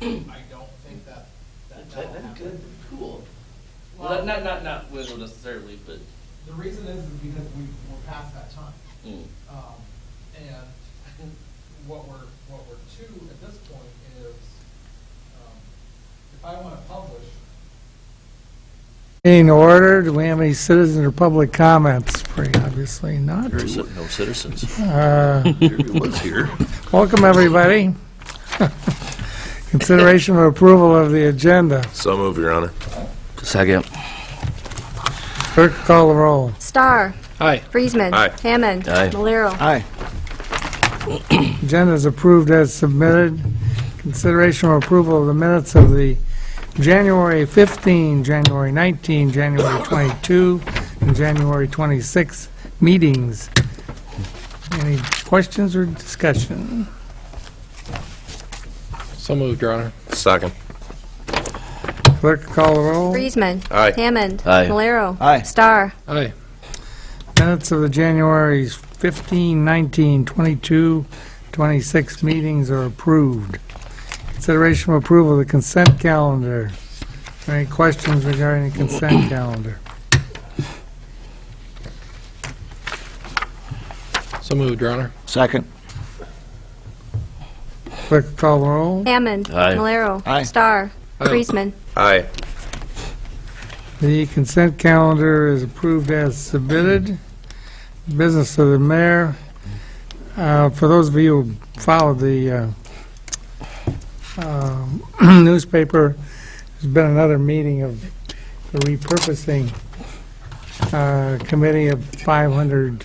I don't think that'll happen. Cool. Well, Not Wiggle necessarily, but. the reason is because we're past that time. Mm. And what we're to at this point is, if I want to publish, In order, do we have any citizen or public comments? Pretty obviously not. No citizens. Here he was here. Welcome, everybody. Consideration of approval of the agenda. So move, Your Honor. Second. Clerk, call the roll. Starr. Aye. Friesman. Aye. Hammond. Aye. Malero. Aye. Agenda is approved as submitted. Consideration of approval of the minutes of the January 15, January 19, January 22, and January 26 meetings. Any questions or discussion? So moved, Your Honor. Second. Clerk, call the roll. Friesman. Aye. Hammond. Aye. Malero. Aye. Starr. Aye. Minutes of the January 15, 19, 22, 26 meetings are approved. Consideration of approval of the consent calendar. Any questions regarding the consent calendar? So moved, Your Honor. Second. Clerk, call the roll. Hammond. Aye. Malero. Aye. Starr. Aye. Friesman. Aye. The consent calendar is approved as submitted. Business of the mayor. For those of you who followed the newspaper, there's been another meeting of the repurposing committee of 500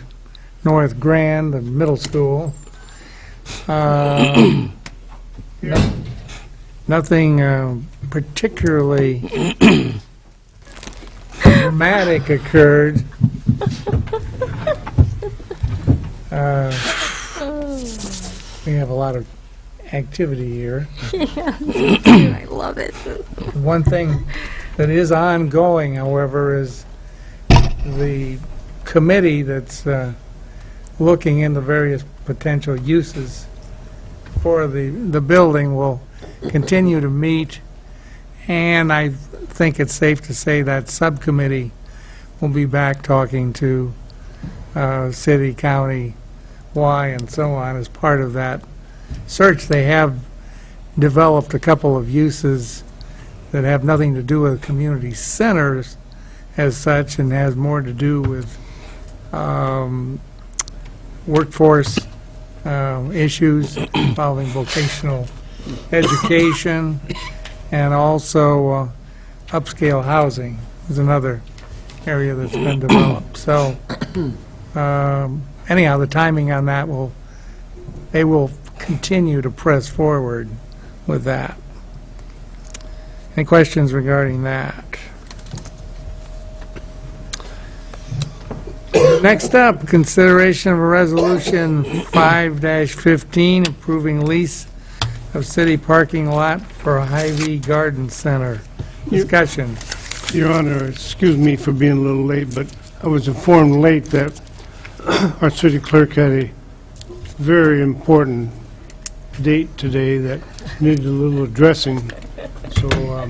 North Grand, the middle school. Nothing particularly dramatic occurred. We have a lot of activity here. I love it. One thing that is ongoing, however, is the committee that's looking into various potential uses for the building will continue to meet, and I think it's safe to say that subcommittee will be back talking to city, county, Y, and so on as part of that search. They have developed a couple of uses that have nothing to do with community centers as such, and has more to do with workforce issues involving vocational education, and also upscale housing is another area that's been developed. So anyhow, the timing on that they will continue to press forward with that. Any questions regarding that? Next up, consideration of a resolution 5-15 approving lease of city parking lot for a Hy-Vee Garden Center. Discussion. Your Honor, excuse me for being a little late, but I was informed late that our city clerk had a very important date today that needed a little addressing. So,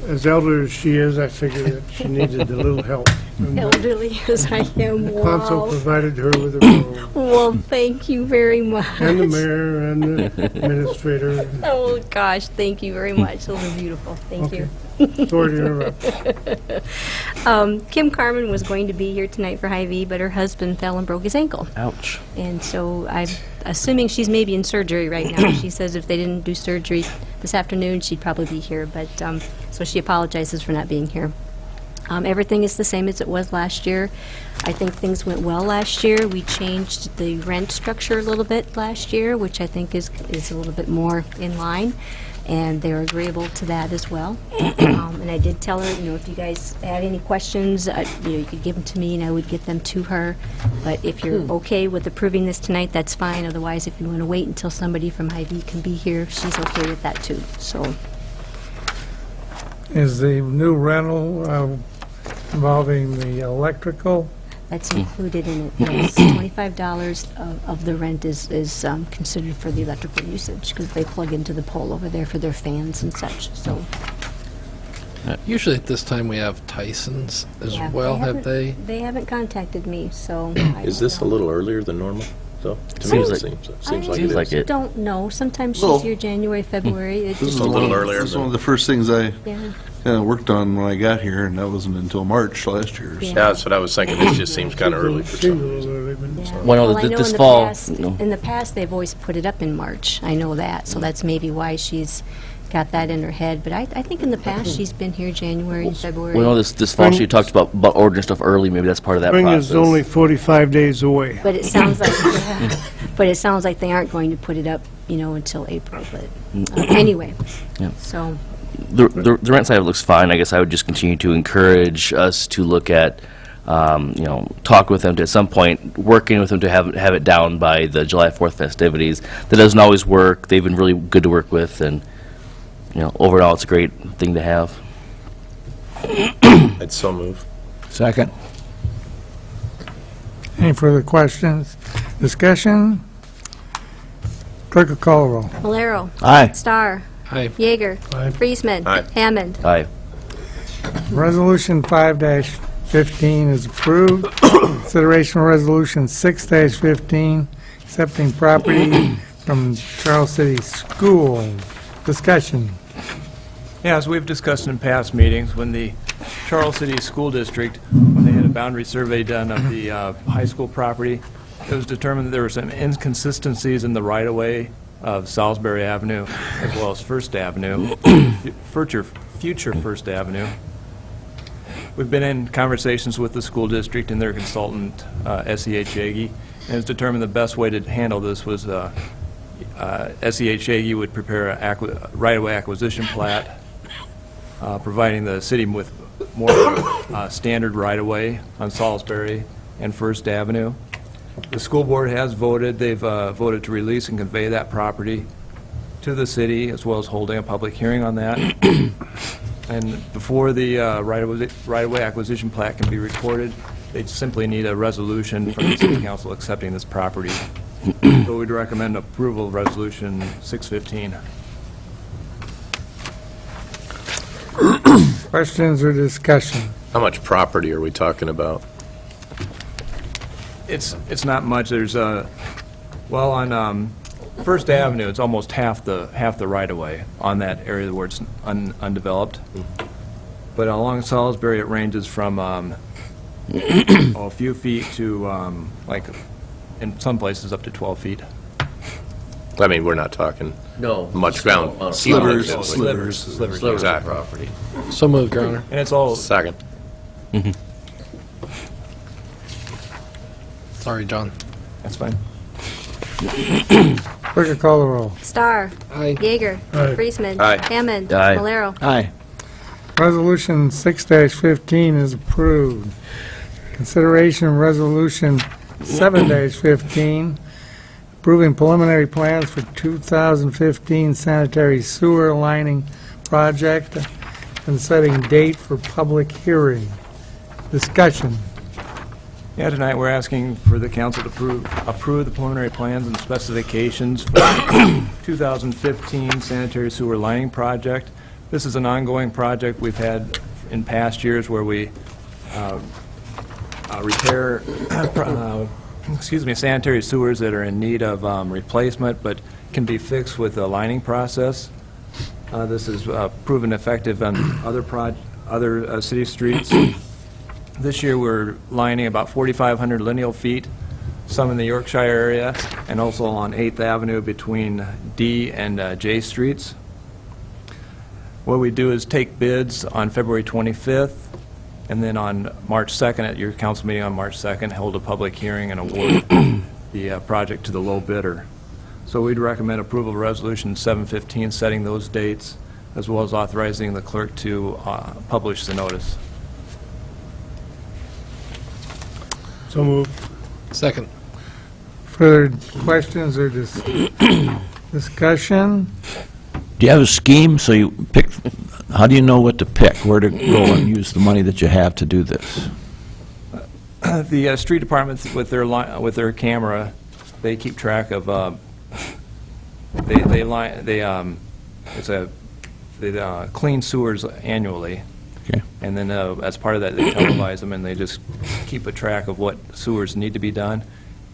as elder as she is, I figured that she needed a little help. And, Elderly as I am. Council Wow. provided her with a role, Well, thank you very much. and the mayor and the administrator. Oh, gosh, thank you very much. Those are beautiful. Thank you. Sorry to interrupt. Kim Carmen was going to be here tonight for Hy-Vee, but her husband fell and broke his ankle. Ouch. And so I'm assuming she's maybe in surgery right now. She says if they didn't do surgery this afternoon, she'd probably be here. But so she apologizes for not being here. Everything is the same as it was last year. I think things went well last year. We changed the rent structure a little bit last year, which I think is a little bit more in line, and they're agreeable to that as well. And I did tell her, if you guys had any questions, you could give them to me, and I would get them to her. But if you're okay with approving this tonight, that's fine. Otherwise, if you want to wait until somebody from Hy-Vee can be here, she's okay with that too. So. Is the new rental involving the electrical? That's included in it, yes. $25 of the rent is considered for the electrical usage, because they plug into the pole over there for their fans and such, so. Usually at this time, we have Tyson's as yeah, well, have they? They haven't contacted me, so. I Is don't this a know. little earlier than normal, though? To me, Seems it like- seems like it Seems is. like it. Don't know. Sometimes she's Well, here January, February. It This is just a little depends. earlier This is one of the first things I Yeah. kind of worked on when I got here, and that wasn't until March last year. so. Yeah. Yeah, that's what I was thinking. This just seems kind of early for Seems a some little reason. early, but- Yeah. Well, no, I know this in the fall, past- no. In the past, they've always put it up in March. I know that, so that's maybe why she's got that in her head. But I think in the past, she's been here January, February. Well, no, this fall she talked about ordering stuff early. Maybe that's part of that Spring process. is only 45 days away. But it sounds like, yeah, but it sounds like they aren't going to put it up, until April. But anyway, Yeah. so The rent side of it looks fine. I guess I would just continue to encourage us to look at, talk with them to at some point, working with them to have it down by the July 4th festivities. That doesn't always work. They've been really good to work with, and overall, it's a great thing to have. I'd so move. Second. Any further questions? Discussion? Clerk will call the roll. Malero, Aye. Starr, Aye. Yeager, Aye. Friesman, Aye. Hammond. Aye. Resolution 5-15 is approved. Consideration of Resolution 6-15, accepting property from Charles City School. Discussion. Yeah, as we've discussed in past meetings, when the Charles City School District, when they had a boundary survey done of the high school property, it was determined that there were some inconsistencies in the right-of-way of Salisbury Avenue as well as First Avenue, future First Avenue. We've been in conversations with the school district and their consultant, SEH Yagi, and it's determined the best way to handle this was SEH Yagi would prepare a right-of-way acquisition plat, providing the city with more standard right-of-way on Salisbury and First Avenue. The school board has voted. They've voted to release and convey that property to the city, as well as holding a public hearing on that. And before the right-of-way acquisition plat can be recorded, they simply need a resolution from the city council accepting this property. So we'd recommend approval of Resolution 615. Questions or discussion? How much property are we talking about? It's not much. There's on First Avenue, it's almost half the right-of-way on that area where it's undeveloped. But along Salisbury, it ranges from a few feet to in some places up to 12 feet. I mean, we're not talking No. much ground. Slivers, Slivers. Slivers of Exactly. property. So moved, Your Honor. And it's all, Second. Sorry, John. that's fine. Clerk will call the roll. Starr, Aye. Yeager, Aye. Friesman, Aye. Hammond, Aye. Malero. Aye. Resolution 6-15 is approved. Consideration of Resolution 7-15, approving preliminary plans for 2015 sanitary sewer lining project and setting date for public hearing. Discussion. Yeah, tonight we're asking for the council to approve the preliminary plans and specifications for the 2015 sanitary sewer lining project. This is an ongoing project we've had in past years where we repair, sanitary sewers that are in need of replacement but can be fixed with a lining process. This is proven effective on other city streets. This year, we're lining about 4,500 lineal feet, some in the Yorkshire area, and also on 8th Avenue between D and J Streets. What we do is take bids on February 25th, and then on March 2nd, at your council meeting on March 2nd, hold a public hearing and award the project to the low bidder. So we'd recommend approval of Resolution 715, setting those dates, as well as authorizing the clerk to publish the notice. So moved. Second. Further questions or discussion? Do you have a scheme, so you pick, how do you know what to pick, where to go and use the money that you have to do this? The street department with their camera, they keep track of, they clean sewers annually. Okay. And then as part of that, they televise them, and they just keep a track of what sewers need to be done.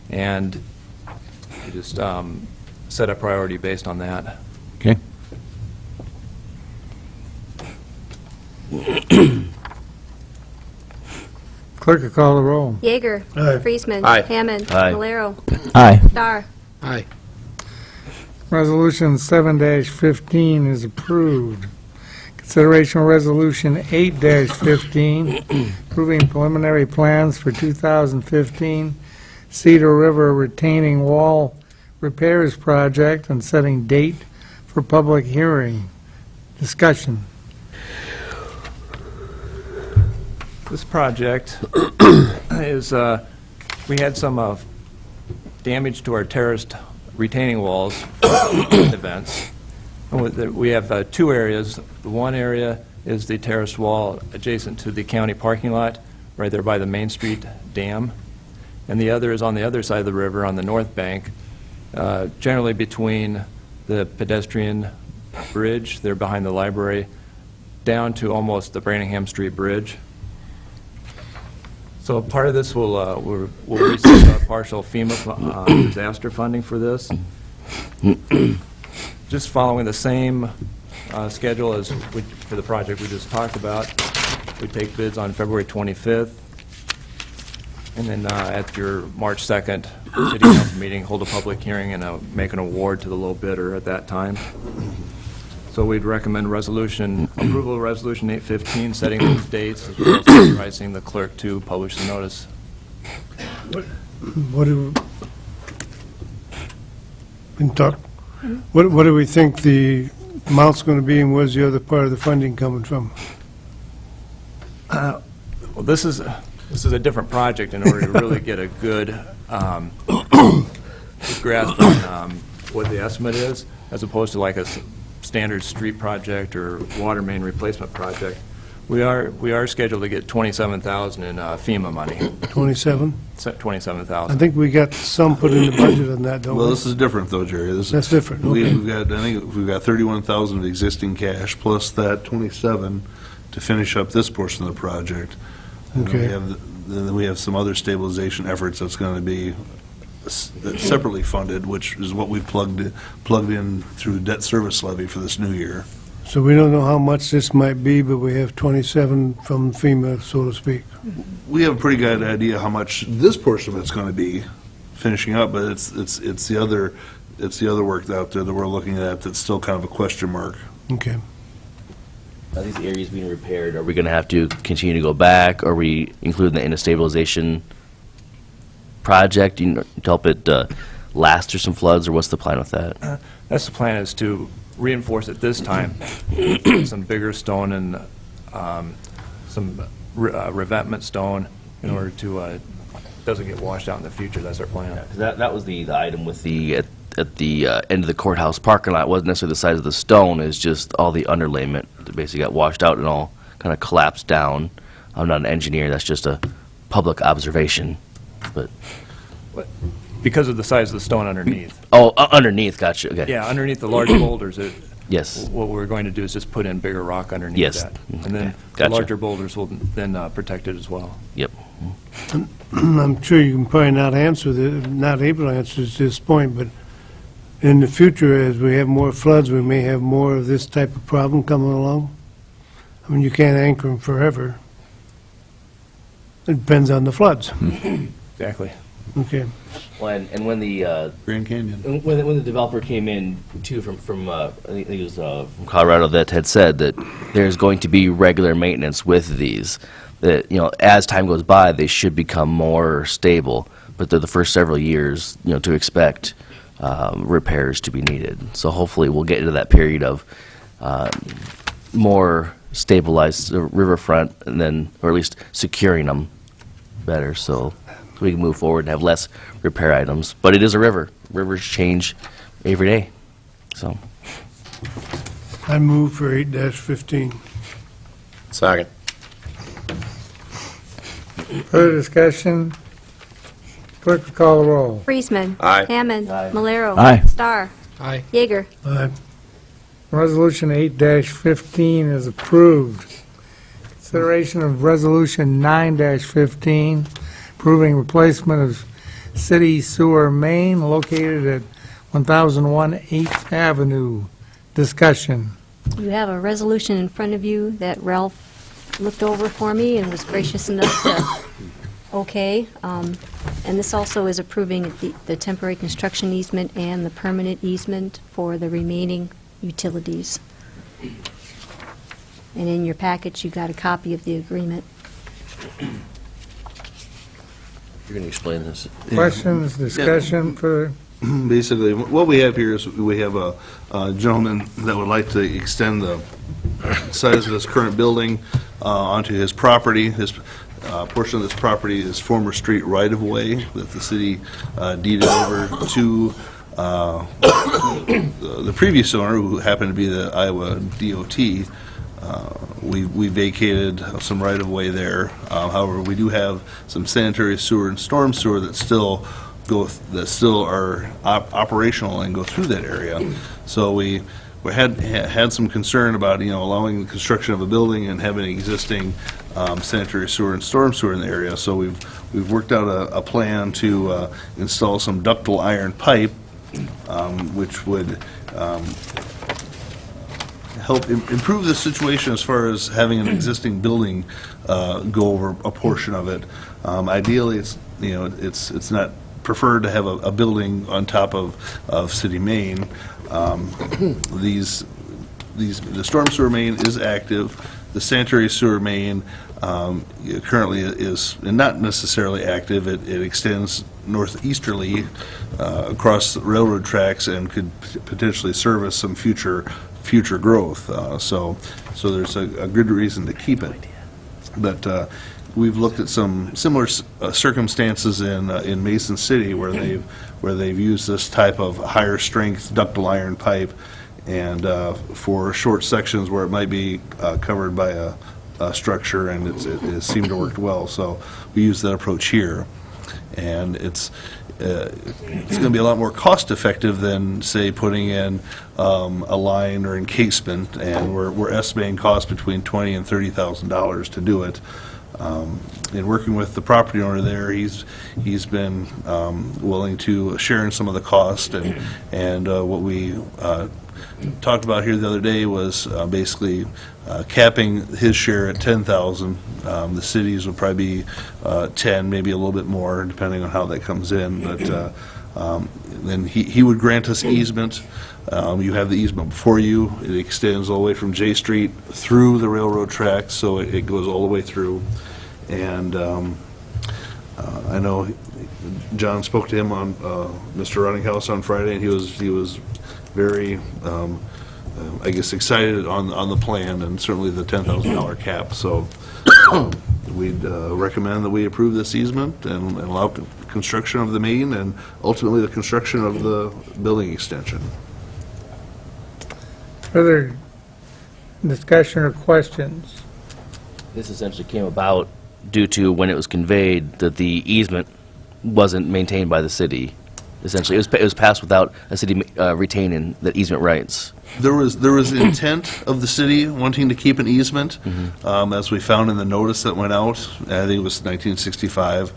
And they just set a priority based on that. Okay. Clerk will call the roll. Yeager. Aye. Friesman. Aye. Hammond. Aye. Valero. Aye. Starr. Aye. Resolution 7-15 is approved. Consideration of Resolution 8-15, approving preliminary plans for 2015 Cedar River Retaining Wall Repairs Project and setting date for public hearing. Discussion. This project is, we had some damage to our terraced retaining walls in events. We have two areas. The one area is the terraced wall adjacent to the county parking lot, right there by the Main Street Dam. And the other is on the other side of the river on the north bank, generally between the pedestrian bridge, there behind the library, down to almost the Branningham Street Bridge. So part of this we'll receive partial FEMA disaster funding for this. Just following the same schedule as for the project we just talked about. We take bids on February 25th, and then at your March 2nd City Council meeting, hold a public hearing and make an award to the low bidder at that time. So we'd recommend approval of Resolution 815, setting these dates, as well as authorizing the clerk to publish the notice. What do we can talk? What do we think the amount's going to be, and where's the other part of the funding coming from? Well, this is a different project in order to really get a good grasp on what the estimate is, as opposed to like a standard street project or water main replacement project. We are scheduled to get $27,000 in FEMA money. 27? $27,000. I think we got some put in the budget on that, don't Well, we? this is different though, Jerry. That's different, okay. We've got, I think, we've got 31,000 of existing cash plus that 27 to finish up this portion of the project. And Okay. then we have some other stabilization efforts that's going to be that's separately funded, which is what we plugged in through debt service levy for this new year. So we don't know how much this might be, but we have 27 from FEMA, so to speak. We have a pretty good idea how much this portion of it's going to be finishing up, but it's the other work out there that we're looking at that's still kind of a question mark. Okay. Are these areas being repaired, are we going to have to continue to go back? Are we including that in a stabilization project, to help it last through some floods, or what's the plan with that? That's the plan, is to reinforce it this time, some bigger stone and some revetment stone in order to, doesn't get washed out in the future. That's our plan. 'Cause that was the item with the, at the end of the courthouse parking lot, wasn't necessarily the size of the stone, is just all the underlayment that basically got washed out and all kind of collapsed down. I'm not an engineer, that's just a public observation, but, Because of the size of the stone underneath. oh, underneath, gotcha, okay. Yeah, underneath the large boulders, Yes, what we're going to do is just put in bigger rock underneath Yes. that. And then the Gotcha. larger boulders will then protect it as well. yep. I'm sure you can probably not able to answer at this point, but in the future, as we have more floods, we may have more of this type of problem coming along. I mean, you can't anchor them forever. It depends on the floods. Exactly. Okay. Well, and when the, Grand Canyon. when the developer came in, too, from I think it was from Colorado, that had said that there's going to be regular maintenance with these, that, as time goes by, they should become more stable, but they're the first several years, to expect repairs to be needed. So hopefully we'll get into that period of more stabilized riverfront, and then, or at least securing them better, so we can move forward and have less repair items. But it is a river. Rivers change every day, so. I move for 8-15. Second. Further discussion? Clerk will call the roll. Friesman. Aye. Hammond. Malero. Aye. Star. Aye. Yeager. Resolution 8-15 is approved. Consideration of Resolution 9-15, approving replacement of city sewer main located at 1001 8th Avenue. Discussion. You have a resolution in front of you that Ralph looked over for me and was gracious enough to okay. And this also is approving the temporary construction easement and the permanent easement for the remaining utilities. And in your package, you got a copy of the agreement. You're going to explain this? Questions, discussion for, Basically, what we have here is we have a gentleman that would like to extend the size of his current building onto his property. His portion of this property is former street right-of-way that the city deeded over to the previous owner, who happened to be the Iowa DOT. We vacated some right-of-way there. However, we do have some sanitary sewer and storm sewer that still are operational and go through that area. So we had some concern about, allowing the construction of a building and having existing sanitary sewer and storm sewer in the area. So we've worked out a plan to install some ductile iron pipe, which would help improve the situation as far as having an existing building go over a portion of it. Ideally, it's not preferred to have a building on top of city main. The storm sewer main is active. The sanitary sewer main currently is not necessarily active. It extends northeasterly across the railroad tracks and could potentially service some future growth. So there's a good reason to keep it. But we've looked at some similar circumstances in Mason City where they've used this type of higher strength ductile iron pipe, and for short sections where it might be covered by a structure, and it seemed to work well. So we use that approach here, and it's going to be a lot more cost effective than, say, putting in a line or encasement, and we're estimating costs between $20,000 and $30,000 to do it. In working with the property owner there, he's been willing to share in some of the cost, and what we talked about here the other day was basically capping his share at $10,000. The cities would probably be 10, maybe a little bit more, depending on how that comes in. But then he would grant us easement. You have the easement before you. It extends all the way from J Street through the railroad tracks, so it goes all the way through. And I know John spoke to him on Mr. Runninghouse on Friday, and he was very, I guess, excited on the plan, and certainly the $10,000 cap. So we'd recommend that we approve this easement and allow construction of the main and ultimately the construction of the building extension. further discussion or questions? This essentially came about due to when it was conveyed that the easement wasn't maintained by the city. Essentially, it was passed without a city retaining the easement rights. There was intent of the city wanting to keep an easement, as we found in the notice that went out. I think it was 1965.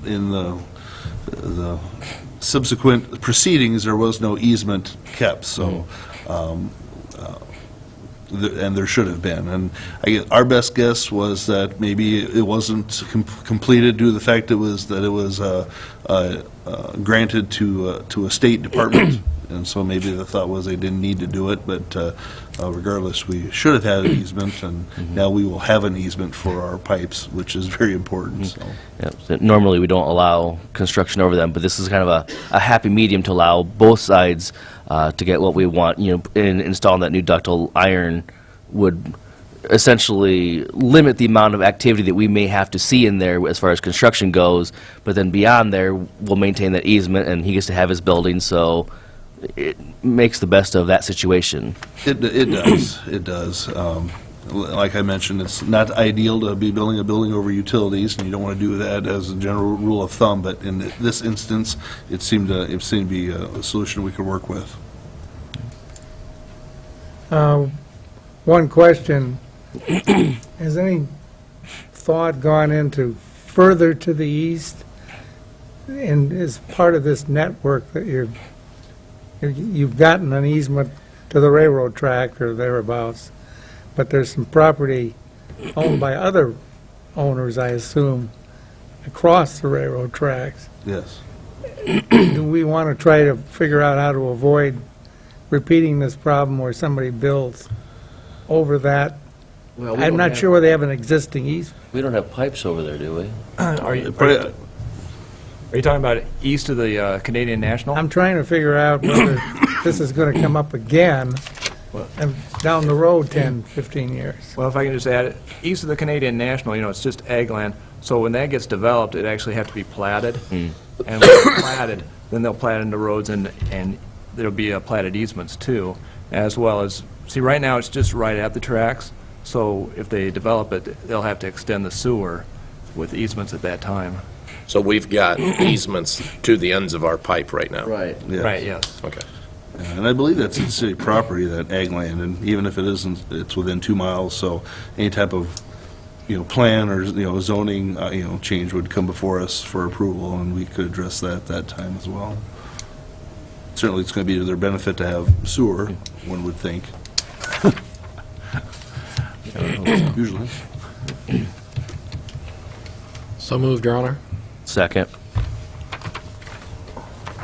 In the subsequent proceedings, there was no easement kept. So. And there should have been. And our best guess was that maybe it wasn't completed due to the fact it was granted to a state department, and so maybe the thought was they didn't need to do it. But regardless, we should have had an easement, and now we will have an easement for our pipes, which is very important. So. Yeah, so normally, we don't allow construction over them, but this is kind of a happy medium to allow both sides to get what we want. In installing that new ductile iron would essentially limit the amount of activity that we may have to see in there as far as construction goes, but then beyond there, we'll maintain that easement, and he gets to have his building, so it makes the best of that situation. It does. It does. like I mentioned, it's not ideal to be building a building over utilities, and you don't want to do that as a general rule of thumb, but in this instance, it seemed to be a solution we could work with. One question, has any thought gone into further to the east? And as part of this network that you've gotten an easement to the railroad track or thereabouts, but there's some property owned by other owners, I assume, across the railroad tracks. Yes. Do we want to try to figure out how to avoid repeating this problem where somebody builds over that? Well, we I'm don't not have- sure where they have an existing easement. We don't have pipes over there, do we? Are you talking about east of the Canadian National? I'm trying to figure out whether this is going to come up again and down the road 10, 15 years. Well, if I can just add, east of the Canadian National, it's just ag land, so when that gets developed, it actually have to be platted. And when it's platted, then they'll plat into roads, and there'll be platted easements too, as well as, see, right now, it's just right at the tracks, so if they develop it, they'll have to extend the sewer with easements at that time. So we've got easements to the ends of our pipe right now? Right. Yes. Right, yes. Okay. And I believe that's in city property, that ag land, and even if it isn't, it's within 2 miles, so any type of, plan or, zoning, change would come before us for approval, and we could address that at that time as well. Certainly, it's going to be to their benefit to have sewer, one would think. Usually. So moved, Your Honor. Second.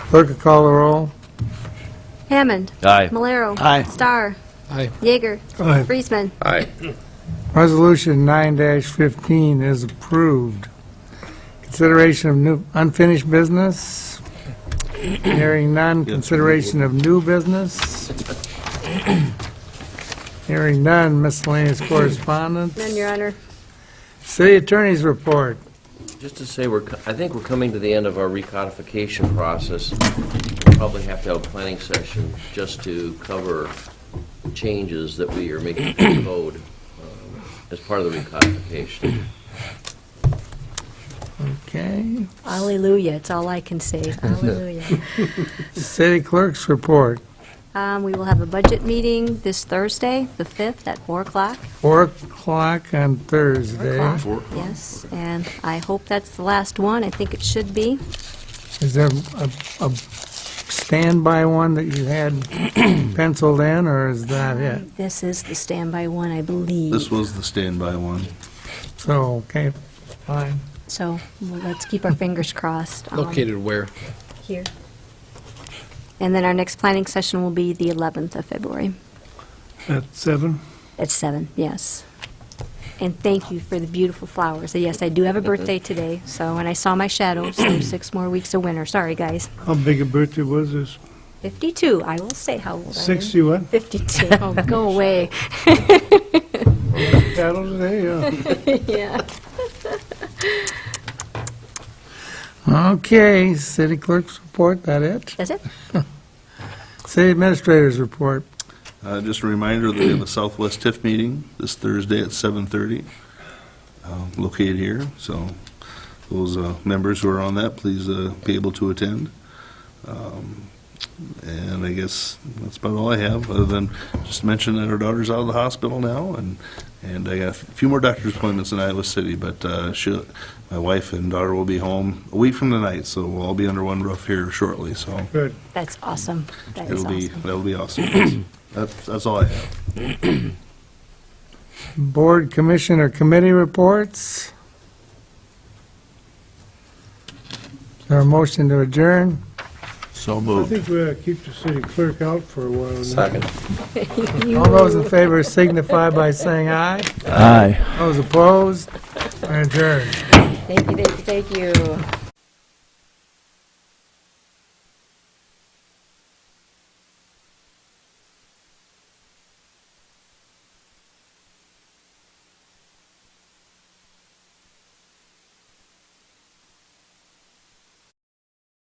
Clerk will call the roll. Hammond. Aye. Malero. Aye. Star. Aye. Yeager. Aye. Friesman. Aye. Resolution 9-15 is approved. Consideration of new unfinished business. Hearing none. Consideration of new business. Hearing none. Miscellaneous correspondence. None, Your Honor. City Attorney's report. Just to say, I think we're coming to the end of our recodification process. We'll probably have to have a planning session just to cover changes that we are making to the code as part of the recodification. Okay. Hallelujah, it's all I can say. Hallelujah. City Clerk's report. We will have a budget meeting this Thursday, the 5th, at 4 o'clock. 4 o'clock on Thursday. 4 o'clock, yes, and I hope that's the last one. I think it should be. Is there a standby one that you had penciled in, or is that it? This is the standby one, I believe. This was the standby one. So, okay, fine. So well, let's keep our fingers crossed. Located where? Here. And then our next planning session will be the 11th of February. At 7? At 7, yes. And thank you for the beautiful flowers. Yes, I do have a birthday today, so, and I saw my shadow, so 6 more weeks of winter. Sorry, guys. How big a birthday was this? 52, I will say how old I am. 60 what? 52. Oh, go away. Cattle today, yeah. Yeah. Okay, City Clerk's report, that it? That's it? City Administrator's report. Just a reminder that we have a Southwest TIF meeting this Thursday at 7:30, located here. So those members who are on that, please be able to attend. And I guess that's about all I have, other than just to mention that our daughter's out of the hospital now, and I got a few more doctor's appointments in Iowa City, but my wife and daughter will be home a week from tonight, so we'll all be under one roof here shortly, so Good. That's awesome. That is awesome. that'll be awesome. That's all I have. Board, Commission, or Committee reports. Is there a motion to adjourn? So I think we ought to keep the city clerk out for a while now. Second. All those in favor signify by saying aye. Aye. Those opposed, are adjourned. Thank you, thank you, thank you.